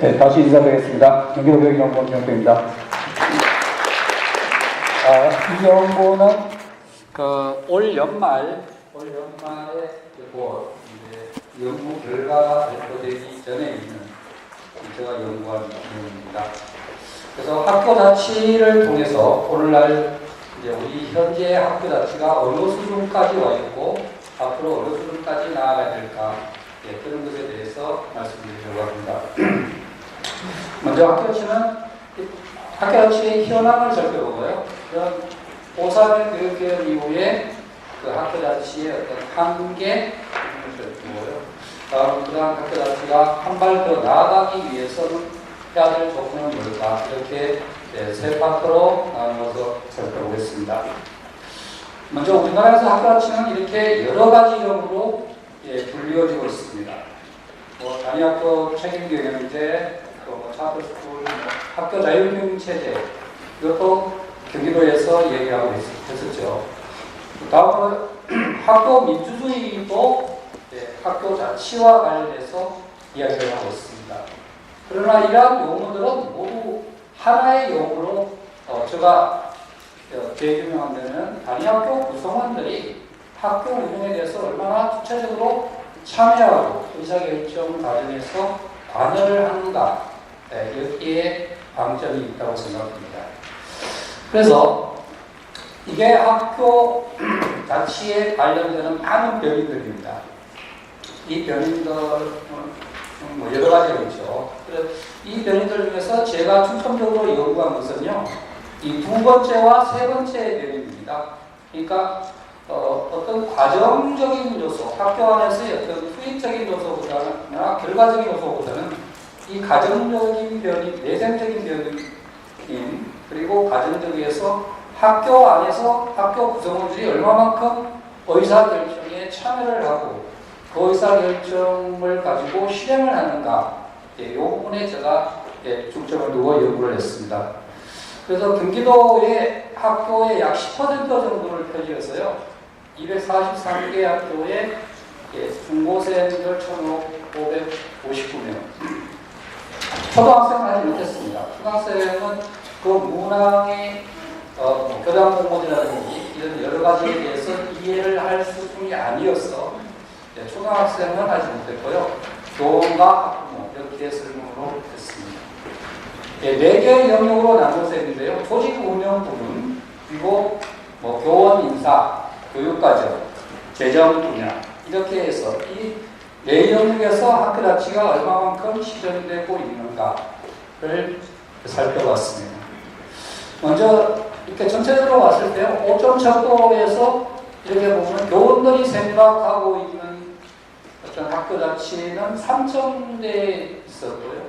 네, 다시 인사드리겠습니다. 경기도 교육연구원 김영표입니다. 이 연구는 올 연말에 이제 연구 결과가 발표되기 전에 있는 제가 연구한 내용입니다. 그래서 학교 자치를 통해서 오늘날 이제 우리 현재 학교 자치가 어느 수준까지 와 있고 앞으로 어느 수준까지 나아가야 될까, 그런 것에 대해서 말씀드리려고 합니다. 먼저 학교 자치의 현황을 살펴보고요. 그런 5.3의 교육개혁 이후에 그 학교 자치의 어떤 한계를 살펴보고요. 그다음 학교 자치가 한 발 더 나아가기 위해서는 해야 될 조건은 뭘까, 이렇게 세 파트로 나눠서 살펴보겠습니다. 먼저 우리나라에서 학교 자치는 이렇게 여러 가지 이름으로 불리워지고 있습니다. 단위학교 책임교육연제, 차트스쿨, 학교 자율교육 체제, 이것도 경기도에서 얘기하고 있었죠. 다음으로 학교 민주주의도 학교 자치와 관련해서 이야기를 하고 있습니다. 그러나 이러한 용어들은 모두 하나의 용어로 제가 재규명한 데는 단위학교 구성원들이 학교 운영에 대해서 얼마나 구체적으로 참여하고 의사결정 과정에서 관여를 하는가, 여기에 방점이 있다고 생각합니다. 그래서 이게 학교 자치에 관련되는 많은 변인들입니다. 이 변인들은 여러 가지가 있죠. 이 변인들 중에서 제가 중점적으로 연구한 것은요, 이 두 번째와 세 번째 변인입니다. 그러니까 어떤 과정적인 요소, 학교 안에서의 어떤 수익적인 요소보다나 결과적인 요소보다는 이 가정적인 변인, 내생적인 변인, 그리고 가정적에서 학교 안에서 학교 구성원들이 얼마만큼 의사결정에 참여를 하고 그 의사결정을 가지고 실행을 하는가, 이 부분에 제가 중점을 두고 연구를 했습니다. 그래서 경기도의 학교의 약 10% 정도를 표지해서요, 243개 학교에 중고생들 1,559명, 초등학생은 하지 못했습니다. 초등학생은 그 문항의 교장 공무원이라든지 이런 여러 가지에 대해서 이해를 할 수준이 아니어서 초등학생은 하지 못했고요. 교원과 학부모 이렇게 설명으로 했습니다. 4개의 영역으로 나눠서 했는데요. 조직 운영 부분, 그리고 교원 인사, 교육과정, 재정 분야, 이렇게 해서 이 네 영역에서 학교 자치가 얼마만큼 실현되고 있는가를 살펴봤습니다. 먼저 이렇게 전체적으로 봤을 때 5점 척도에서 이렇게 보면 교원들이 생각하고 있는 어떤 학교 자치는 3점대에 있었고요.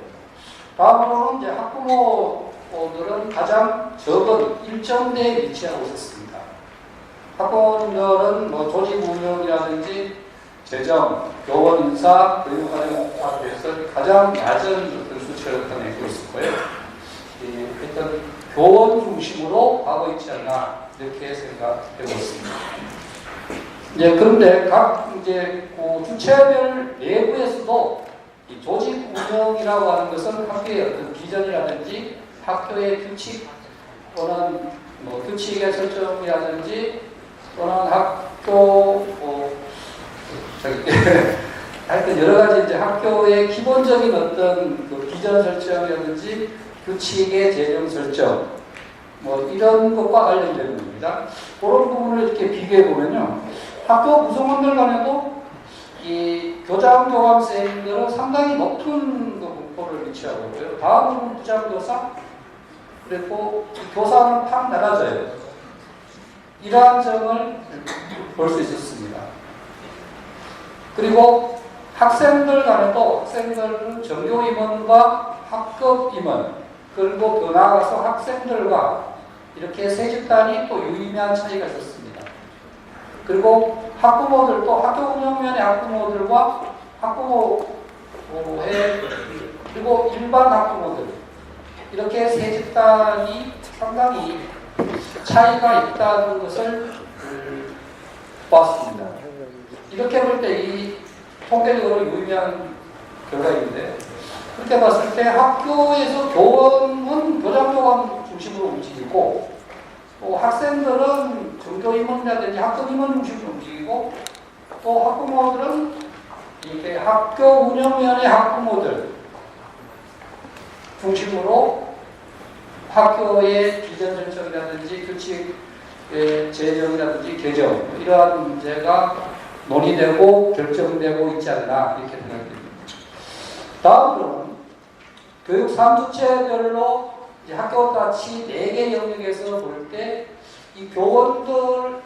다음으로는 이제 학부모들은 가장 적은 1점대에 위치하고 있었습니다. 학부모들은 조직 운영이라든지 재정, 교원 인사, 교육과정 앞에서 가장 낮은 수치를 나타내고 있었고요. 일단 교원 중심으로 가고 있지 않나, 이렇게 생각되고 있습니다. 그런데 각 주체별 내부에서도 이 조직 운영이라고 하는 것은 학교의 어떤 비전이라든지 학교의 규칙 또는 규칙의 설정이라든지 또는 학교 하여튼 여러 가지 학교의 기본적인 어떤 비전 설정이라든지 규칙의 재정 설정 이런 것과 관련된 겁니다. 그런 부분을 이렇게 비교해 보면요, 학교 구성원들 간에도 이 교장 교감생들은 상당히 높은 분포를 위치하고 있고요. 다음은 부장교사, 그리고 교사는 팍 낮아져요. 이러한 점을 볼 수 있었습니다. 그리고 학생들 간에도 학생들은 전교 임원과 학급 임원, 그리고 더 나아가서 학생들과 이렇게 세 집단이 또 유의미한 차이가 있었습니다. 그리고 학부모들도 학교 운영위원회 학부모들과 학부모회 그리고 일반 학부모들, 이렇게 세 집단이 상당히 차이가 있다는 것을 봤습니다. 이렇게 볼 때 이 통계적으로 유의미한 결과인데, 그렇게 봤을 때 학교에서 교원은 교장교감 중심으로 움직이고 또 학생들은 전교임원이라든지 학급임원 중심으로 움직이고 또 학부모들은 이렇게 학교 운영위원회 학부모들 중심으로 학교의 비전 정책이라든지 규칙 제정이라든지 개정 이러한 문제가 논의되고 결정되고 있지 않나 이렇게 생각됩니다. 다음으로는 교육 3주체별로 학교같이 4개 영역에서 볼 때 이 교원들도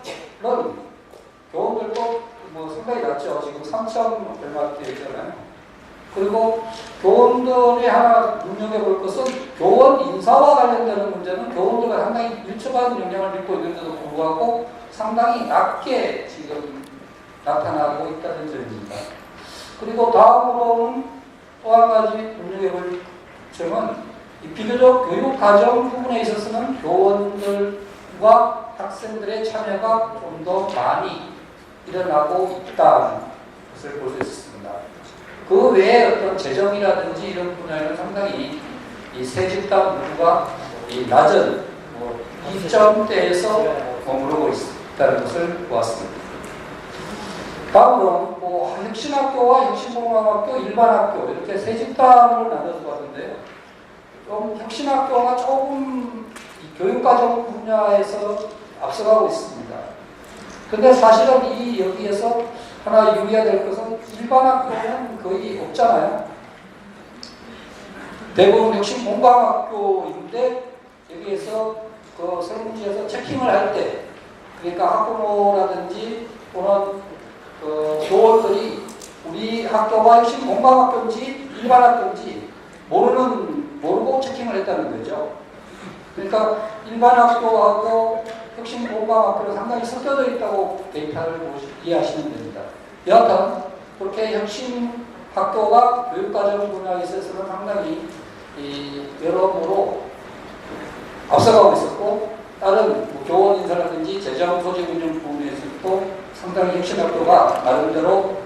뭐 상당히 낮죠. 지금 3천 얼마 되어 있잖아요. 그리고 교원들이 하나 눈여겨볼 것은 교원 인사와 관련되는 문제는 교원들과 상당히 밀접한 영향을 믿고 있는데도 불구하고 상당히 낮게 지금 나타나고 있다는 점입니다. 그리고 다음으로는 또 한 가지 눈여겨볼 점은 비교적 교육과정 부분에 있어서는 교원들과 학생들의 참여가 좀 더 많이 일어나고 있다는 것을 볼 수 있습니다. 그 외에 어떤 재정이라든지 이런 분야에는 상당히 이 새 집단 모두가 이 낮은 2점대에서 머무르고 있다는 것을 보았습니다. 다음으로 혁신학교와 혁신공학학교, 일반학교 이렇게 세 집단으로 나눠서 봤는데요. 좀 혁신학교가 조금 교육과정 분야에서 앞서가고 있습니다. 근데 사실은 여기에서 하나 유의해야 될 것은 일반학교는 거의 없잖아요. 대부분 혁신공학학교인데 여기에서 그 설문지에서 체킹을 할 때 그러니까 학부모라든지 또는 교원들이 우리 학교가 혁신공학학교인지 일반학교인지 모르고 체킹을 했다는 거죠. 그러니까 일반학교하고 혁신공학학교가 상당히 섞여져 있다고 데이터를 이해하시면 됩니다. 여하튼 그렇게 혁신학교가 교육과정 분야에 있어서는 상당히 여러모로 앞서가고 있었고 다른 교원 인사라든지 재정 조직 운영 부분에서도 상당히 혁신학교가 나름대로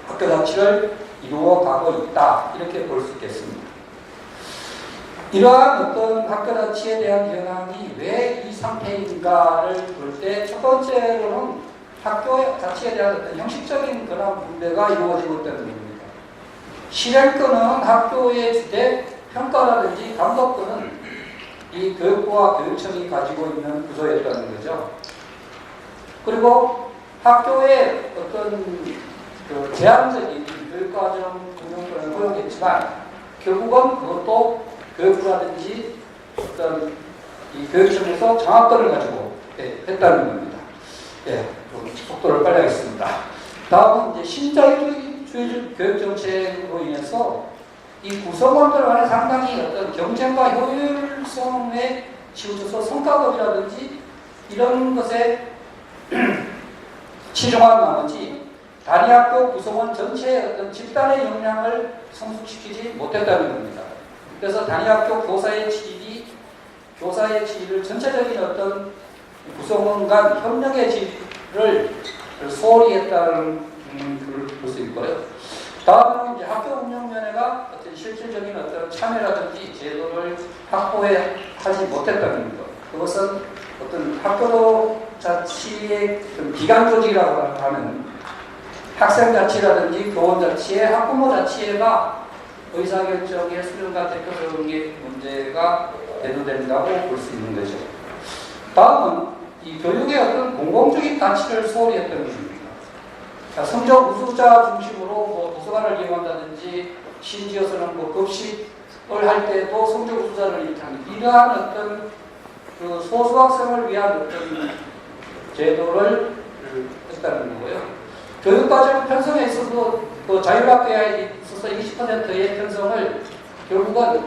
학교 자치를 이루어가고 있다 이렇게 볼 수 있겠습니다. 이러한 어떤 학교 자치에 대한 현황이 왜 이 상태인가를 볼 때 첫 번째로는 학교 자치에 대한 어떤 형식적인 그런 분배가 이루어지고 있다는 겁니다. 실행권은 학교의 주되 평가라든지 감독권은 이 교육부와 교육청이 가지고 있는 구조였다는 거죠. 그리고 학교의 어떤 제한적인 교육과정 운영권을 허용했지만 결국은 그것도 교육부라든지 어떤 이 교육청에서 장악권을 가지고 했다는 겁니다. 좀 속도를 빨리 하겠습니다. 다음은 이제 신자유주의 교육 정책으로 인해서 이 구성원들 간에 상당히 어떤 경쟁과 효율성에 치우쳐서 성과급이라든지 이런 것에 치중한 나머지 단위학교 구성원 전체의 어떤 집단의 역량을 성숙시키지 못했다는 겁니다. 그래서 단위학교 교사의 질을 전체적인 어떤 구성원 간 협력의 질을 소홀히 했다는 걸 볼 수 있고요. 다음은 이제 학교 운영위원회가 어떤 실질적인 어떤 참여라든지 제도를 확보하지 못했다는 것. 그것은 어떤 학교 자치의 기관 조직이라고 하는 학생 자치라든지 교원 자치회, 학부모 자치회가 의사결정의 수렴과 대표적인 문제가 대두된다고 볼 수 있는 거죠. 다음은 이 교육의 어떤 공공적인 가치를 소홀히 했다는 것입니다. 성적 우수자 중심으로 도서관을 이용한다든지 심지어서는 급식을 할 때도 성적 우수자를 이용하는 이러한 어떤 소수 학생을 위한 어떤 제도를 했다는 거고요. 교육과정 편성에 있어서 자율학교에 있어서 20%의 편성을 결국은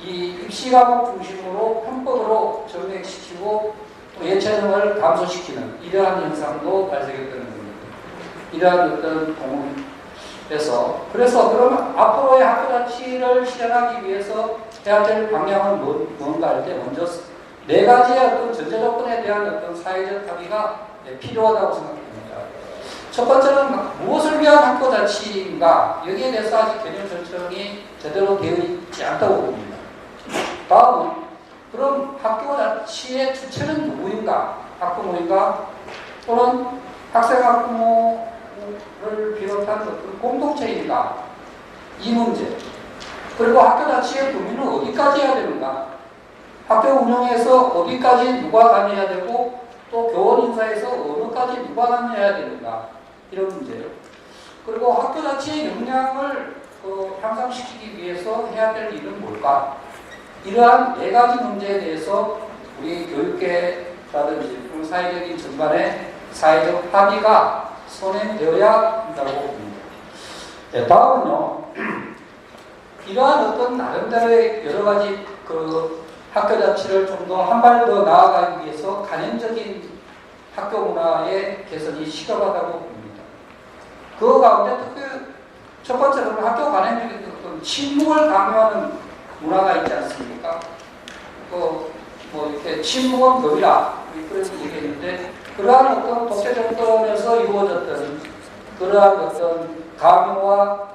이 입시과목 중심으로 편법으로 정맥시키고 또 예체능을 감소시키는 이러한 현상도 발생했다는 겁니다. 이러한 어떤 공원에서 그래서 그러면 앞으로의 학교 자치를 실현하기 위해서 해야 될 방향은 뭔가 할 때 먼저 4가지의 어떤 전제 조건에 대한 어떤 사회적 합의가 필요하다고 생각합니다. 첫 번째는 무엇을 위한 학교 자치인가 여기에 대해서 아직 개념 설정이 제대로 되어 있지 않다고 봅니다. 다음은 그럼 학교 자치의 주체는 누구인가? 학부모인가? 또는 학생 학부모를 비롯한 어떤 공동체인가? 이 문제. 그리고 학교 자치의 범위는 어디까지 해야 되는가? 학교 운영에서 어디까지 누가 관여해야 되고 또 교원 인사에서 어느까지 누가 관여해야 되는가? 이런 문제요. 그리고 학교 자체의 역량을 향상시키기 위해서 해야 될 일은 뭘까? 이러한 네 가지 문제에 대해서 우리 교육계라든지 사회적인 전반에 사회적 합의가 선행되어야 한다고 봅니다. 네, 다음은요. 이러한 어떤 나름대로의 여러 가지 학교 자치를 좀 더 한 발 더 나아가기 위해서 간접적인 학교 문화의 개선이 시급하다고 봅니다. 그 가운데 특히 첫 번째로는 학교 간접적인 어떤 친목을 강요하는 문화가 있지 않습니까? 이렇게 친목은 법이라 그래서 얘기했는데 그러한 어떤 독재 정권에서 이루어졌던 그러한 어떤 강요와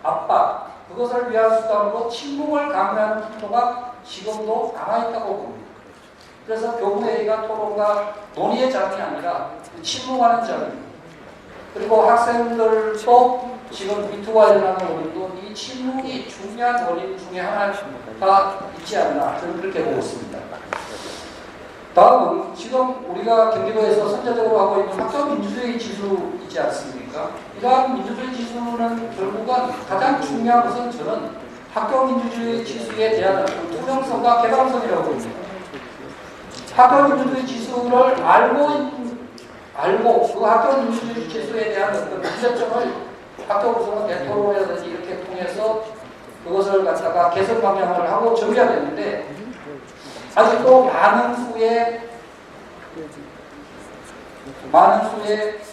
압박 그것을 위한 수단으로 친목을 강요하는 풍토가 지금도 남아있다고 봅니다. 그래서 교무회의가 토론과 논의의 장이 아니라 침묵하는 장입니다. 그리고 학생들도 지금 미투와 일어나는 원인도 이 침묵이 중요한 원인 중에 하나가 있지 않나 저는 그렇게 보고 있습니다. 다음은 지금 우리가 경기도에서 선제적으로 하고 있는 학교 민주주의 지수 있지 않습니까? 이러한 민주주의 지수는 결국은 가장 중요한 것은 저는 학교 민주주의 지수에 대한 투명성과 개방성이라고 봅니다. 학교 민주주의 지수를 알고 그 학교 민주주의 지수에 대한 어떤 문제점을 학교 구성원 대토론이라든지 이렇게 통해서 그것을 갖다가 개선 방향을 하고 정해야 되는데 아직도 많은 수의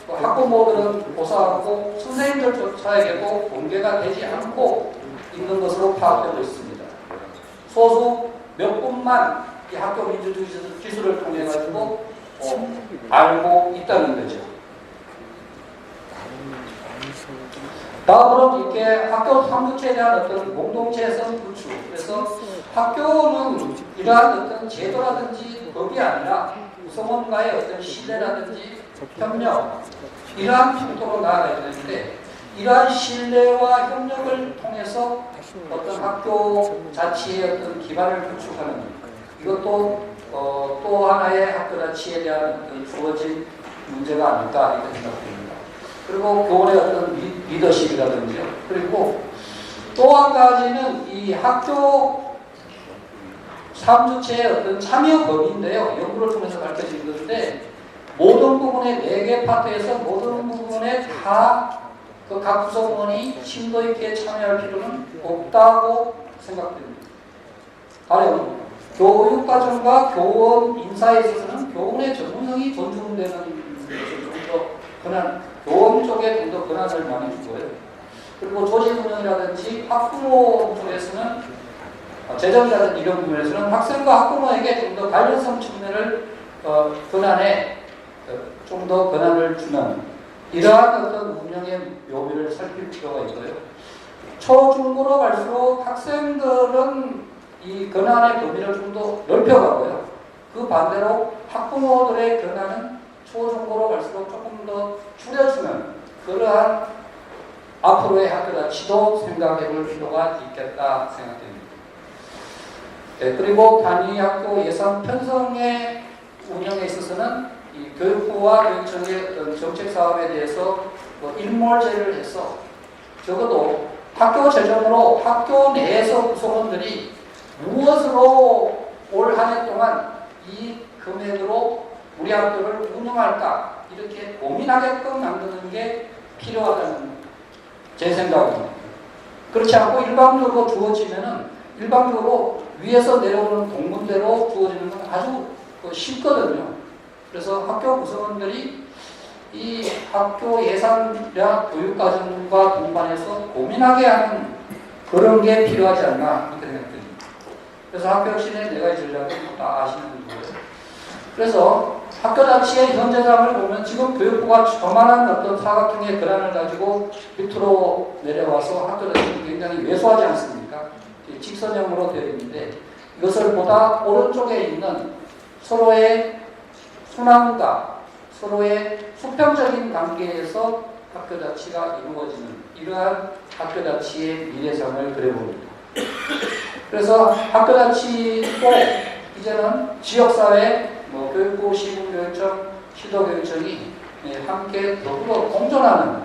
학부모들은 고사하고 선생님들조차에게도 공개가 되지 않고 있는 것으로 파악되고 있습니다. 소수 몇 분만 이 학교 민주주의 지수를 통해 가지고 알고 있다는 거죠. 다음으로 이렇게 학교 삼주체에 대한 어떤 공동체성 구축. 그래서 학교는 이러한 어떤 제도라든지 법이 아니라 구성원과의 어떤 신뢰라든지 협력 이러한 풍토로 나아가야 되는데 이러한 신뢰와 협력을 통해서 어떤 학교 자치의 어떤 기반을 구축하는 이것도 또 하나의 학교 자치에 대한 어떤 주어진 문제가 아닐까 이렇게 생각됩니다. 그리고 교원의 어떤 리더십이라든지요. 그리고 또 한 가지는 이 학교 3주체의 어떤 참여 범위인데요. 연구를 통해서 밝혀진 건데 모든 부분의 4개 파트에서 모든 부분에 다 각 구성원이 심도 있게 참여할 필요는 없다고 생각됩니다. 가령 교육과정과 교원 인사에 있어서는 교원의 전문성이 존중되는 것을 좀 더 권한, 교원 쪽에 좀 더 권한을 많이 주고요. 그리고 조직 운영이라든지 학부모 쪽에서는 재정이라든지 이런 부분에서는 학생과 학부모에게 좀 더 관련성 측면을 권한에 좀 더 권한을 주는 이러한 어떤 운영의 묘미를 살필 필요가 있고요. 초중고로 갈수록 학생들은 이 권한의 범위를 좀 더 넓혀가고요. 그 반대로 학부모들의 권한은 초중고로 갈수록 조금 더 줄여주는 그러한 앞으로의 학교 자치도 생각해볼 필요가 있겠다 생각됩니다. 네, 그리고 단위 학교 예산 편성의 운영에 있어서는 이 교육부와 교육청의 어떤 정책 사업에 대해서 일몰제를 해서 적어도 학교 재정으로 학교 내에서 구성원들이 무엇으로 올 한 해 동안 이 금액으로 우리 학교를 운영할까 이렇게 고민하게끔 만드는 게 필요하다는 제 생각입니다. 그렇지 않고 일방적으로 주어지면은 일방적으로 위에서 내려오는 공문대로 주어지는 건 아주 쉽거든요. 그래서 학교 구성원들이 이 학교 예산과 교육과정과 동반해서 고민하게 하는 그런 게 필요하지 않나 이렇게 생각됩니다. 그래서 학교 혁신의 4가지 전략은 다 아시는 거예요. 그래서 학교 자치의 현재상을 보면 지금 교육부가 저만한 어떤 사각형의 거란을 가지고 밑으로 내려와서 학교 자치를 굉장히 왜소하지 않습니까? 직선형으로 되어 있는데 이것을 보다 오른쪽에 있는 서로의 순환과 서로의 수평적인 관계에서 학교 자치가 이루어지는 이러한 학교 자치의 미래상을 그려봅니다. 그래서 학교 자치도 이제는 지역사회, 교육부, 시군교육청, 시도교육청이 함께 더불어 공존하는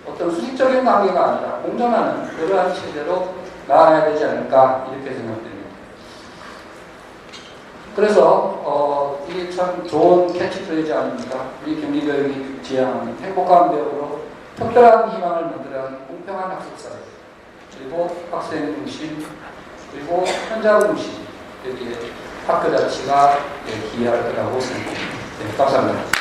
어떤 수직적인 관계가 아니라 공존하는 그러한 체제로 나아가야 되지 않을까 이렇게 생각됩니다. 그래서 이게 참 좋은 캐치프레이즈 아닙니까? 우리 경기교육이 지향하는 행복한 배우로 특별한 희망을 만들어가는 공평한 학습사회, 그리고 학생 중심, 그리고 현장 중심, 여기에 학교 자치가 기여할 거라고 생각합니다. 네, 감사합니다.